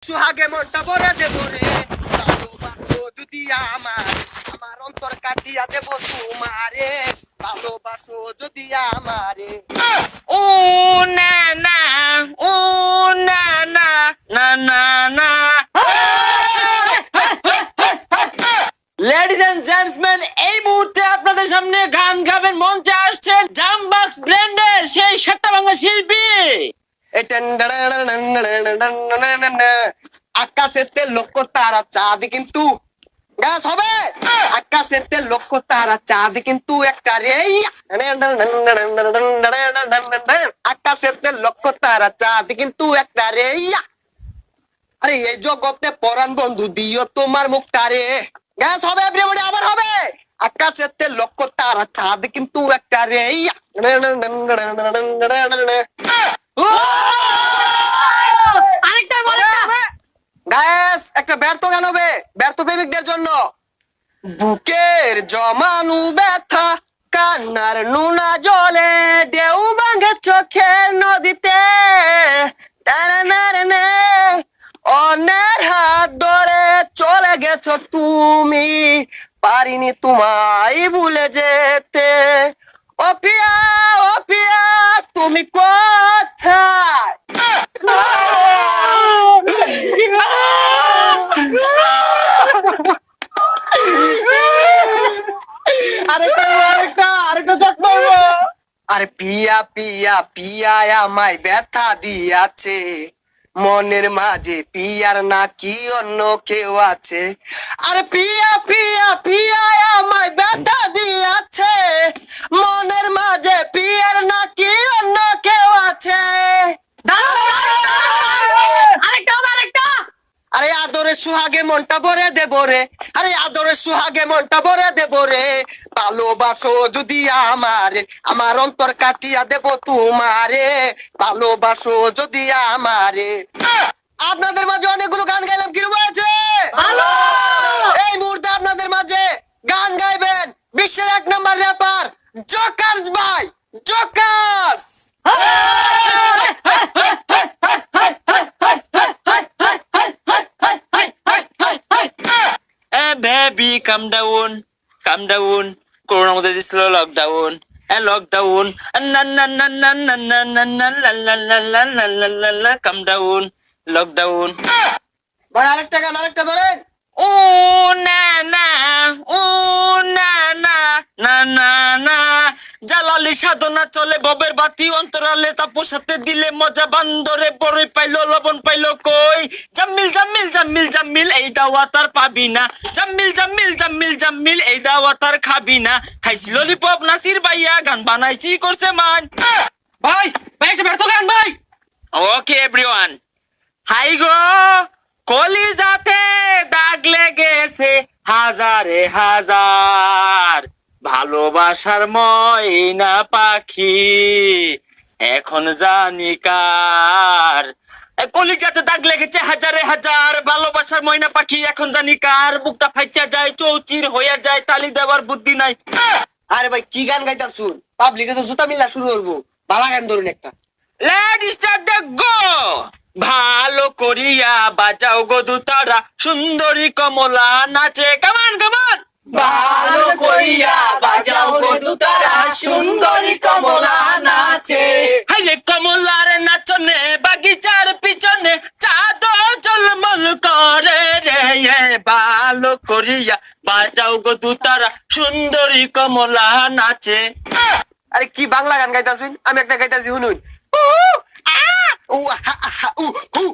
সুহাগে মনটা ভরে দেব রে, ভালোবাসো যদি আমার অন্তর কাটিয়া দেব তোমারে, ভালোবাসো যদি আমারে। ও না না, ও না না, না না না। লেডিজ এন্ড জেন্টসম্যান, এই মুহূর্তে আপনাদের সামনে গান গাবেন মঞ্চে আসছেন জামবক্স ব্র্যান্ডের সেই সাতটা বাংলা শিল্পী। আকাশেতে লক্ষ তারা চাঁদ কিন্তু গাছ হবে, আকাশেতে লক্ষ তারা চাঁদ কিন্তু একটা রে, আকাশেতে লক্ষ তারা চাঁদ কিন্তু একটা রে। আরে এই জগতে পরাণ বন্ধু দিও তোমার মুখটা রে। গ্যাস হবে এভরিবডি, আবার হবে। আকাশেতে লক্ষ তারা চাঁদ কিন্তু একটা রে। আরেকটা বলে গ্যাস একটা ব্যর্থ গান হবে ব্যর্থ প্রেমিকদের জন্য। বুকের জমানু ব্যথা কান্নার নুনা জলে ঢেউ ভাঙে চোখের নদীতে, অন্যের হাত ধরে চলে গেছো তুমি, পারিনি তোমায় ভুলে যেতে। ও পিয়া, ও পিয়া, তুমি কোথায়? আরে পিয়া পিয়া পিয়া আমায় ব্যথা দিয়াছে, মনের মাঝে পিয়ার নাকি অন্য কেউ আছে। আরে পিয়া পিয়া পিয়া আমায় ব্যথা দিয়াছে, মনের মাঝে পিয়ার নাকি অন্য কেউ আছে। আরেকটা। আরে আদরে সুহাগে মনটা ভরে দেব রে, আরে আদরে সুহাগে মনটা ভরে দেব রে, ভালোবাসো যদি আমারে, আমার অন্তর কাটিয়া দেব তোমারে, ভালোবাসো যদি আমারে। আপনাদের মাঝে অনেকগুলো গান গাইলাম, কিরকম আছে? এই মুহূর্তে আপনাদের মাঝে গান গাইবেন বিশ্বের 1 নম্বর র্যাপার জোকার্স ভাই, জোকার্স। বেবি কাম ডাউন, কাম ডাউন। করোনার মধ্যে দিছিল লকডাউন, লকডাউন। না না না না না না না না লা লা লা লা লা লা লা লা কাম ডাউন, লকডাউন। ভাই আরেকটা গান, আরেকটা ধরেন। ও না না, ও না না, না না না। জালালি সাধনা চলে ববের বাতি অন্তরালে, তাপর সাথে দিলে মজা বান্দরে বড়ই পাইলো লবণ পাইলো কই। জাম্মিল জাম্মিল জাম্মিল জাম্মিল এই দাওয়া তার পাবি না, জাম্মিল জাম্মিল জাম্মিল জাম্মিল এই দাওয়া তার খাবি না। খাইছি ললিপপ নাসির ভাইয়া, গান বানাইছি করছে মান। ভাই ভাই একটা ব্যর্থ গান ভাই। ওকে এভরিওয়ান, হাই গো কলিজাতে দাগ লেগেছে হাজারে হাজার, ভালোবাসার ময়না পাখি এখন জানি কার। কলিজাতে দাগ লেগেছে হাজারে হাজার, ভালোবাসার ময়না পাখি এখন জানি কার। বুকটা ফাইটা যায়, চৌচির হইয়া যায়, তালি দেওয়ার বুদ্ধি নাই। আরে ভাই কি গান গাইতাছুন, পাবলিকে তো জুতা মিলা শুরু করবো। বালা গান ধরুন একটা। Let start the go. ভালো করিয়া বাজাও গো দুতারা, সুন্দরী কমলা নাচে, কামান কামান। ভালো করিয়া বাজাও গো দুতারা, সুন্দরী কমলা নাচে। হাইরে কমলার নাচনে বাগিচার পিছনে চাঁদ ঝলমল করে রে। ভালো করিয়া বাজাও গো দুতারা, সুন্দরী কমলা নাচে। আরে কি বাংলা গান গাইতাছুন, আমি একটা গাইতাছি শুনুন। উ আ উ আ হা উ হু